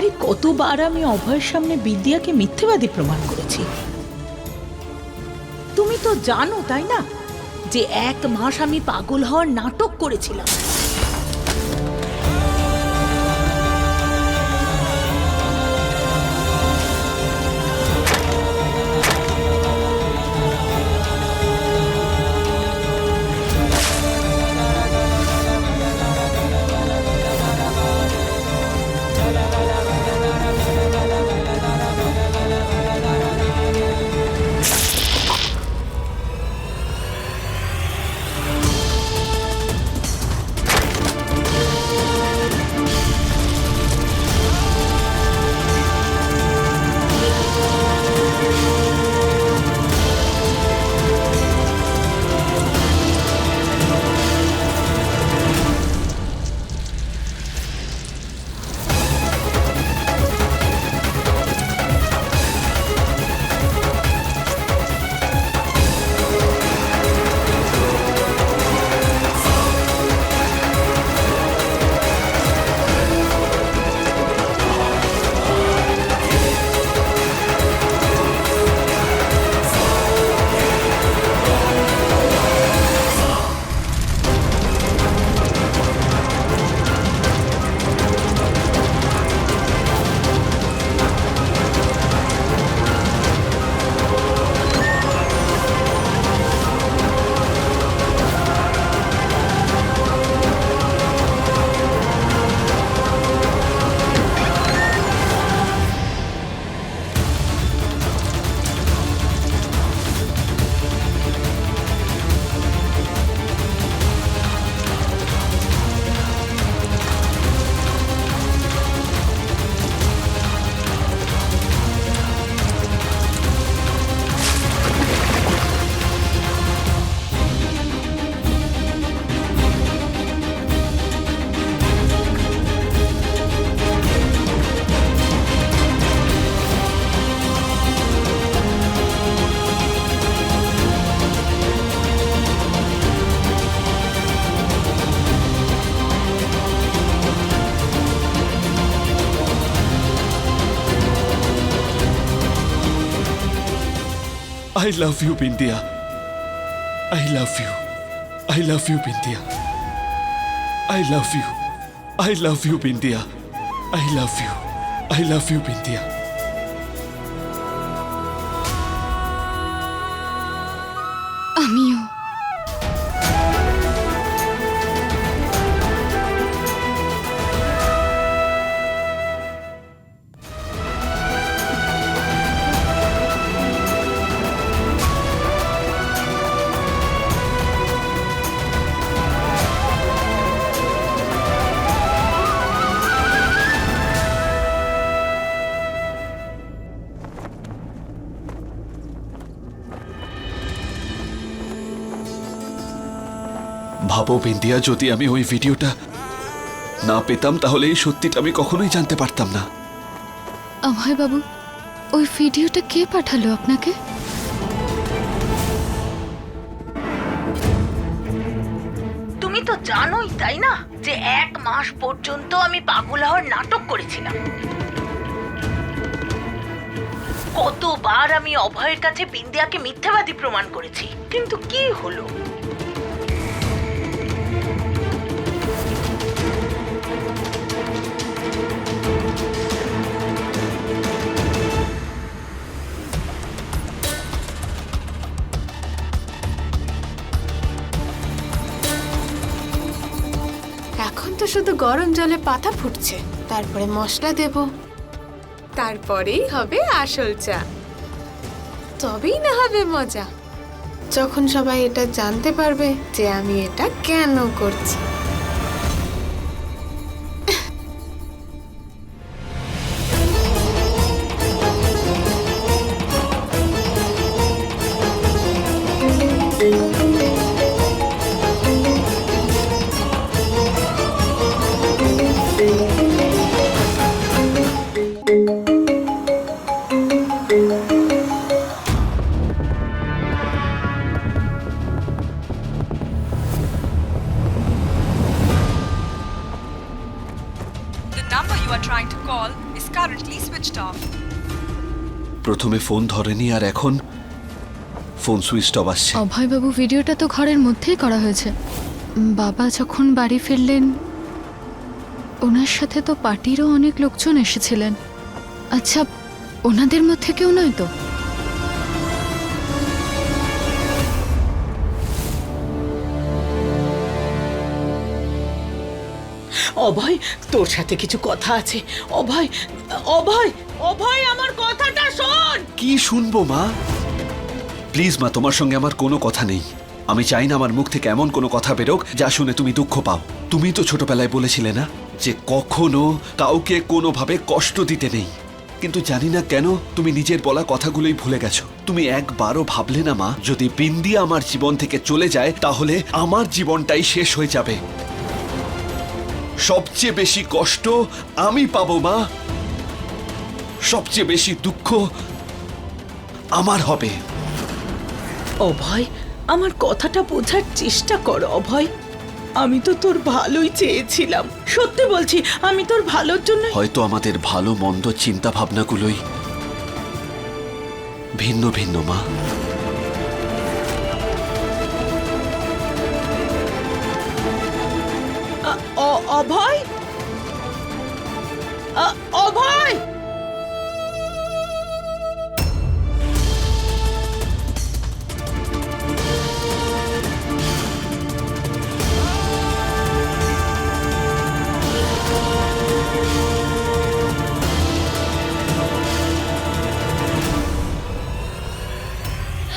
আরে কতবার আমি অভয়ের সামনে বিদ্যাকে মিথ্যেবাদী প্রমাণ করেছি। তুমি তো জানো তাই না যে 1 মাস আমি পাগল হওয়ার নাটক করেছিলাম। I love you, Bindia. I love you. I love you, Bindia. I love you. I love you, Bindia. I love you. I love you, Bindia. আমিও। ভাবো বিন্দিয়া, যদি আমি ওই ভিডিওটা না পেতাম তাহলে এই সত্যিটা আমি কখনোই জানতে পারতাম না। অভয় বাবু, ওই ভিডিওটা কে পাঠালো আপনাকে? তুমি তো জানোই তাই না যে 1 মাস পর্যন্ত আমি পাগল হওয়ার নাটক করেছিলাম। কতবার আমি অভয়ের কাছে বিন্দিয়াকে মিথ্যাবাদী প্রমাণ করেছি, কিন্তু কি হলো? এখন তো শুধু গরম জলে পাতা ফুটছে, তারপরে মশলা দেব, তারপরেই হবে আসল চা। তবেই না হবে মজা, যখন সবাই এটা জানতে পারবে যে আমি এটা কেন করছি। are trying to call is currently switched off. প্রথমে ফোন ধরেনি আর এখন ফোন সুইচ অফ আসছে। অভয়বাবু ভিডিওটা তো ঘরের মধ্যেই করা হয়েছে। বাবা যখন বাড়ি ফিরলেন ওনার সাথে তো পার্টিরও অনেক লোকজন এসেছিলেন। আচ্ছা, ওনাদের মধ্যে কেউ নয় তো? অভয়, তোর সাথে কিছু কথা আছে। অভয়, অভয়, অভয়, আমার কথাটা শোন। কি শুনবো মা? প্লিজ মা, তোমার সঙ্গে আমার কোনো কথা নেই। আমি চাই না আমার মুখ থেকে এমন কোনো কথা বেরোক যা শুনে তুমি দুঃখ পাও। তুমি তো ছোটবেলায় বলেছিলে না যে কখনো কাউকে কোনোভাবে কষ্ট দিতে নেই, কিন্তু জানি না কেন তুমি নিজের বলা কথাগুলোই ভুলে গেছো। তুমি একবারও ভাবলে না মা, যদি বিন্দিয়া আমার জীবন থেকে চলে যায় তাহলে আমার জীবনটাই শেষ হয়ে যাবে। সবচেয়ে বেশি কষ্ট আমি পাবো মা, সবচেয়ে বেশি দুঃখ আমার হবে। অভয়, আমার কথাটা বোঝার চেষ্টা কর। অভয়, আমি তো তোর ভালোই চেয়েছিলাম। সত্যি বলছি, আমি তোর ভালোর জন্য। হয়তো আমাদের ভালো মন্দ চিন্তা ভাবনাগুলোই ভিন্ন ভিন্ন মা। অভয়, অভয়,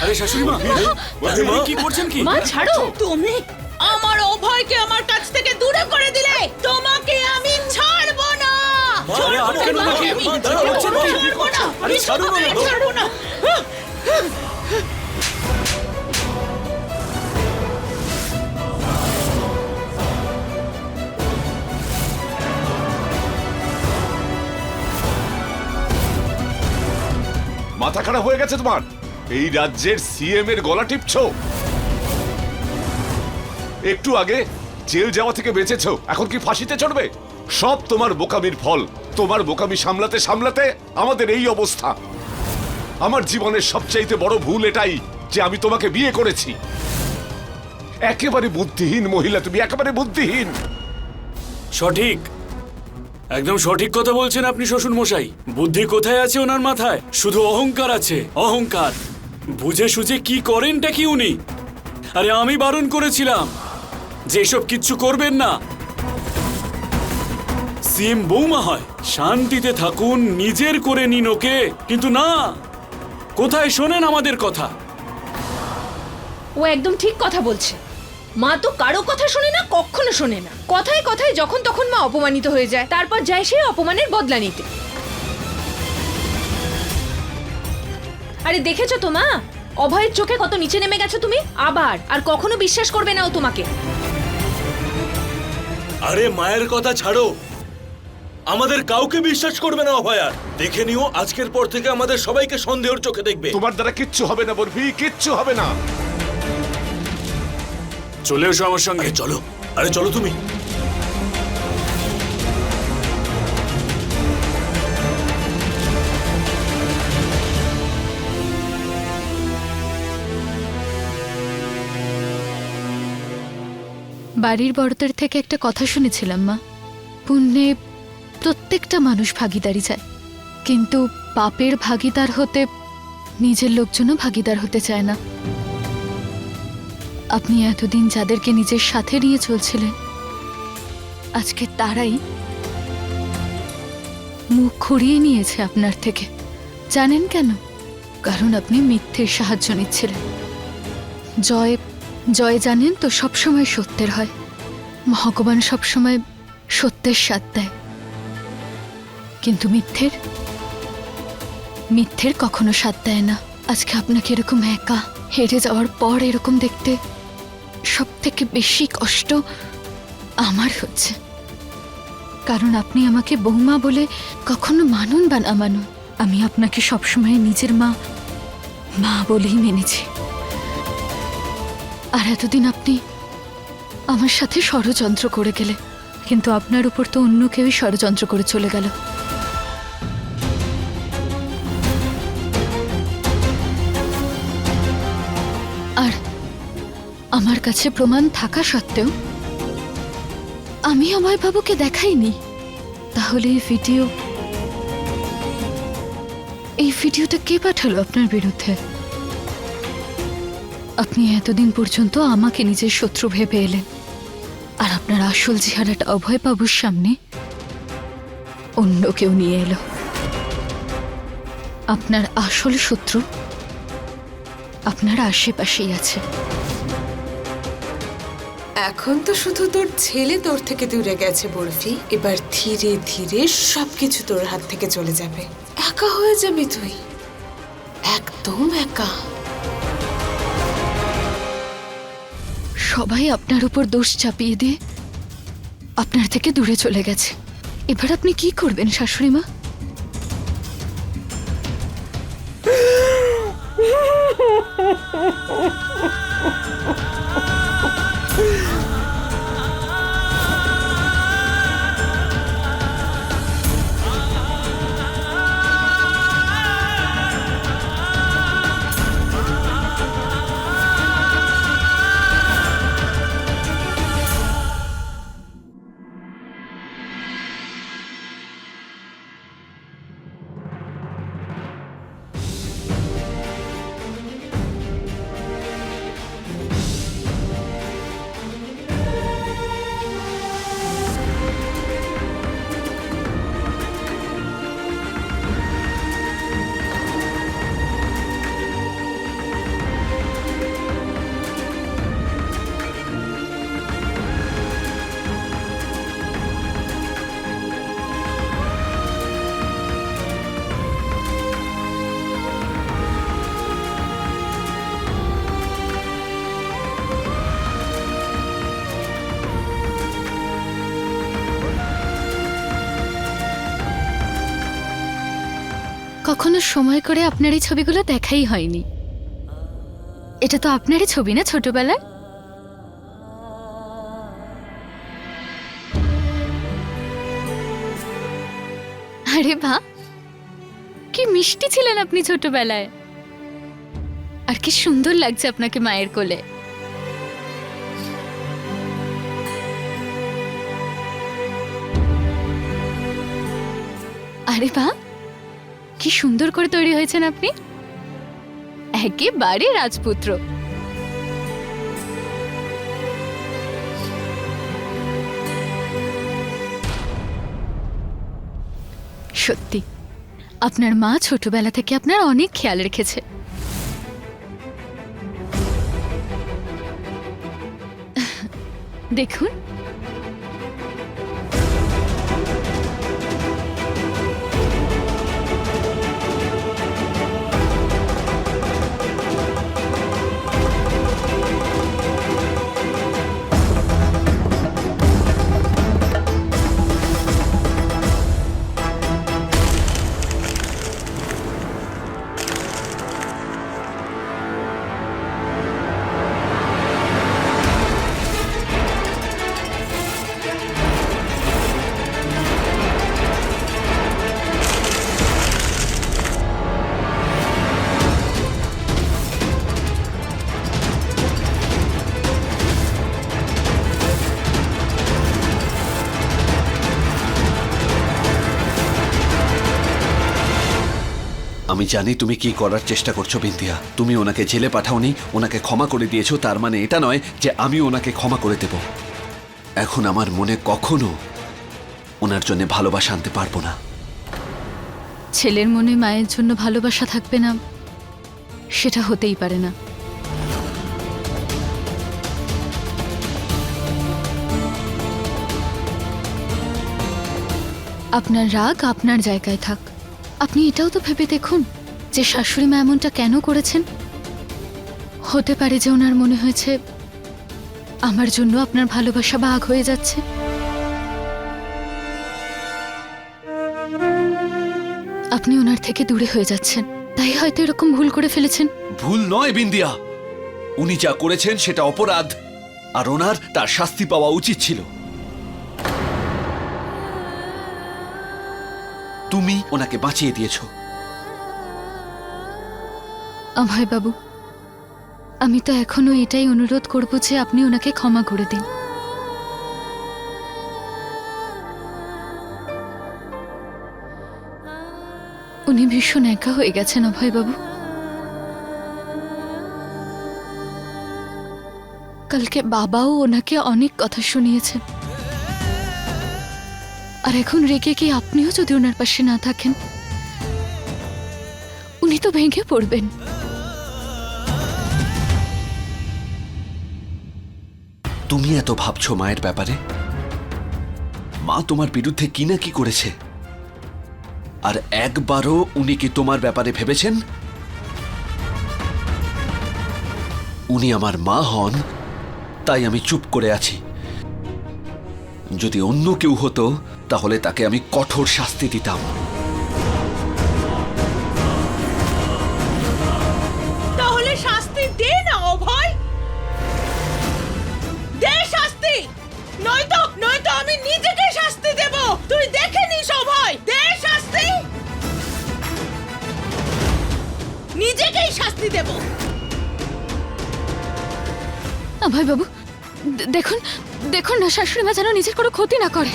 আরে শাশুড়ি মা, কি করছেন কি? মা ছাড়ো। তুমি আমার অভয়কে আমার কাছ থেকে দূরে করে দিলে। তোমাকে আমি ছাড়বো না। আরে আটকানো নাকি? মা, দাঁড়াও, করছেন কি? ছাড়বো না। আরে ছাড়ুন না। ছাড়বো না। মাথা খারাপ হয়ে গেছে তোমার? এই রাজ্যের সিএম এর গলা টিপছো? একটু আগে জেল যাওয়া থেকে বেঁচেছো, এখন কি ফাঁসিতে চড়বে? সব তোমার বোকামির ফল। তোমার বোকামি সামলাতে সামলাতে আমাদের এই অবস্থা। আমার জীবনের সবচাইতে বড় ভুল এটাই যে আমি তোমাকে বিয়ে করেছি। একেবারে বুদ্ধিহীন মহিলা তুমি, একেবারে বুদ্ধিহীন। সঠিক, একদম সঠিক কথা বলছেন আপনি শ্বশুর মশাই। বুদ্ধি কোথায় আছে ওনার মাথায়? শুধু অহংকার আছে, অহংকার। বুঝে সুঝে কি করেনটা কি উনি? আরে আমি বারণ করেছিলাম যে এসব কিচ্ছু করবেন না। সিএম বৌমা হয়, শান্তিতে থাকুন, নিজের করে নিন ওকে। কিন্তু না, কোথায় শোনেন আমাদের কথা? ও একদম ঠিক কথা বলছে। মা তো কারো কথা শোনে না, কখনো শোনে না। কথায় কথায় যখন তখন মা অপমানিত হয়ে যায়, তারপর যায় সেই অপমানের বদলা নিতে। আরে দেখেছো তো মা, অভয়ের চোখে কত নিচে নেমে গেছো তুমি। আবার আর কখনো বিশ্বাস করবে না ও তোমাকে। আরে মায়ের কথা ছাড়ো, আমাদের কাউকে বিশ্বাস করবে না অভয়ার। দেখে নিও, আজকের পর থেকে আমাদের সবাইকে সন্দেহের চোখে দেখবে। তোমার দ্বারা কিচ্ছু হবে না বরফি, কিচ্ছু হবে না। চলে এসো আমার সঙ্গে। চলো, আরে চলো তুমি। বাড়ির বড়দের থেকে একটা কথা শুনেছিলাম মা, পুণ্যে প্রত্যেকটা মানুষ ভাগিদারি চায়, কিন্তু পাপের ভাগিদার হতে নিজের লোকজনও ভাগিদার হতে চায় না। আপনি এতদিন যাদেরকে নিজের সাথে নিয়ে চলছিলেন, আজকে তারাই মুখ ঘুরিয়ে নিয়েছে আপনার থেকে। জানেন কেন? কারণ আপনি মিথ্যের সাহায্য নিচ্ছিলেন। জয় জয় জানেন তো সবসময় সত্যের হয়। ভগবান সবসময় সত্যের স্বাদ দেয়, কিন্তু মিথ্যের কখনো স্বাদ দেয় না। আজকে আপনাকে এরকম একা হেরে যাওয়ার পর এরকম দেখতে সব থেকে বেশি কষ্ট আমার হচ্ছে। কারণ আপনি আমাকে বৌমা বলে কখনো মানুন বা না মানুন, আমি আপনাকে সবসময় নিজের মা বলেই মেনেছি। আর এতদিন আপনি আমার সাথে ষড়যন্ত্র করে গেলে, কিন্তু আপনার উপর তো অন্য কেউই ষড়যন্ত্র করে চলে গেল। আর আমার কাছে প্রমাণ থাকা সত্ত্বেও আমি অভয়বাবুকে দেখাইনি। তাহলে এই ভিডিওটা কে পাঠালো আপনার বিরুদ্ধে? আপনি এতদিন পর্যন্ত আমাকে নিজের শত্রু ভেবে এলেন, আর আপনার আসল চেহারাটা অভয়বাবুর সামনে অন্য কেউ নিয়ে এলো। আপনার আসল শত্রু আপনার আশেপাশেই আছে। এখন তো শুধু তোর ছেলে তোর থেকে দূরে গেছে বরফি, এবার ধীরে ধীরে সবকিছু তোর হাত থেকে চলে যাবে। একা হয়ে যাবি তুই, একদম একা। সবাই আপনার উপর দোষ চাপিয়ে দিয়ে আপনার থেকে দূরে চলে গেছে। এবার আপনি কি করবেন শাশুড়ি মা? কখনো সময় করে আপনার এই ছবিগুলো দেখাই হয়নি। এটা তো আপনারই ছবি না ছোটবেলায়? আরে বাহ, কি মিষ্টি ছিলেন আপনি ছোটবেলায়, আর কি সুন্দর লাগছে আপনাকে মায়ের কোলে। আরে বাহ, কি সুন্দর করে তৈরি হয়েছেন আপনি, একেবারে রাজপুত্র। সত্যি আপনার মা ছোটবেলা থেকে আপনার অনেক খেয়াল রেখেছে। দেখুন, আমি জানি তুমি কি করার চেষ্টা করছো বিন্দিয়া। তুমি ওনাকে জেলে পাঠাওনি, ওনাকে ক্ষমা করে দিয়েছো, তার মানে এটা নয় যে আমি ওনাকে ক্ষমা করে দেব। এখন আমার মনে কখনো ওনার জন্য ভালোবাসা আনতে পারবো না। ছেলের মনে মায়ের জন্য ভালোবাসা থাকবে না সেটা হতেই পারে না। আপনার রাগ আপনার জায়গায় থাক। আপনি এটাও তো ভেবে দেখুন যে শাশুড়ি মা এমনটা কেন করেছেন। হতে পারে যে ওনার মনে হয়েছে আমার জন্য আপনার ভালোবাসা ভাগ হয়ে যাচ্ছে। আপনি ওনার থেকে দূরে হয়ে যাচ্ছেন, তাই হয়তো এরকম ভুল করে ফেলেছেন। ভুল নয় বিন্দিয়া, উনি যা করেছেন সেটা অপরাধ, আর ওনার তার শাস্তি পাওয়া উচিত ছিল। তুমি ওনাকে বাঁচিয়ে দিয়েছো। অভয় বাবু, আমি তো এখনো এটাই অনুরোধ করব যে আপনি ওনাকে ক্ষমা করে দিন। উনি ভীষণ একা হয়ে গেছেন অভয় বাবু। কালকে বাবাও ওনাকে অনেক কথা শুনিয়েছেন, আর এখন রেগে কি আপনিও যদি ওনার পাশে না থাকেন, উনি তো ভেঙে পড়বেন। তুমি এত ভাবছো মায়ের ব্যাপারে? মা তোমার বিরুদ্ধে কি না কি করেছে, আর একবারও উনি কি তোমার ব্যাপারে ভেবেছেন? উনি আমার মা হন, তাই আমি চুপ করে আছি। যদি অন্য কেউ হতো তাহলে তাকে আমি কঠোর শাস্তি দিতাম। তাহলে শাস্তি দে না অভয়, দে শাস্তি, নয়তো আমি নিজেকে শাস্তি দেব। তুই দেখে নিস অভয়, দে শাস্তি, নিজেকেই শাস্তি দেব। অভয় বাবু, দেখুন দেখুন না, শাশুড়ি মা যেন নিজের কোনো ক্ষতি না করে।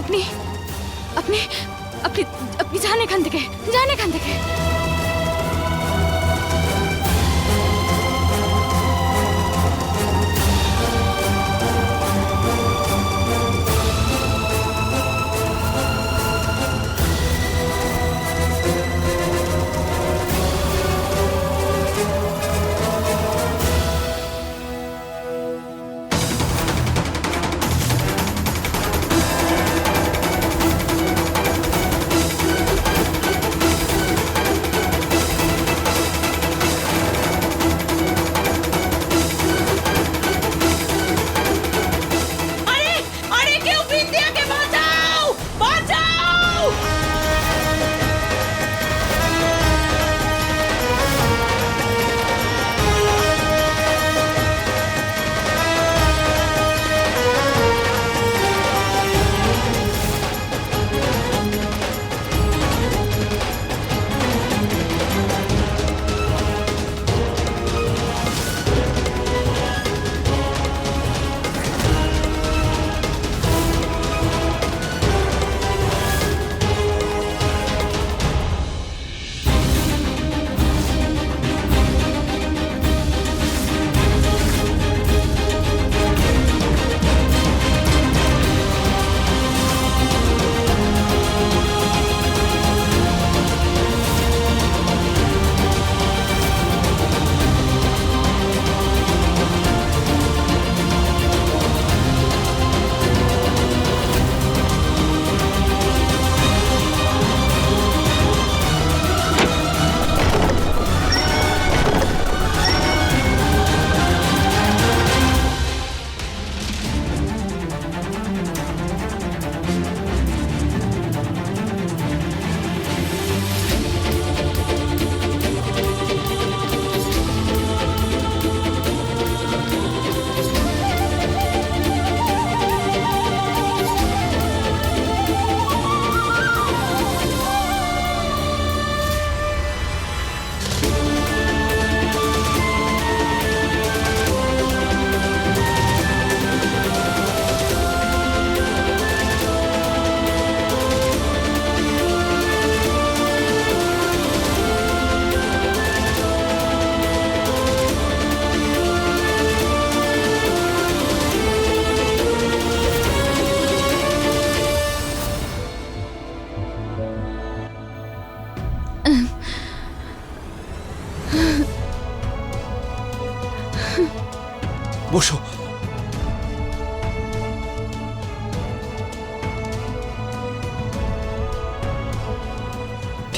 আপনি আপনি আপনি আপনি যান এখান থেকে, যান এখান থেকে।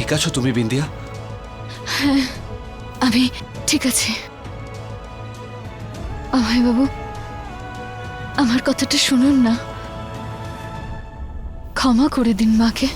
ঠিক আছো তুমি বিন্দিয়া? আমি ঠিক আছে। অভয় বাবু, আমার কথাটা শুনুন না, ক্ষমা করে দিন মাকে।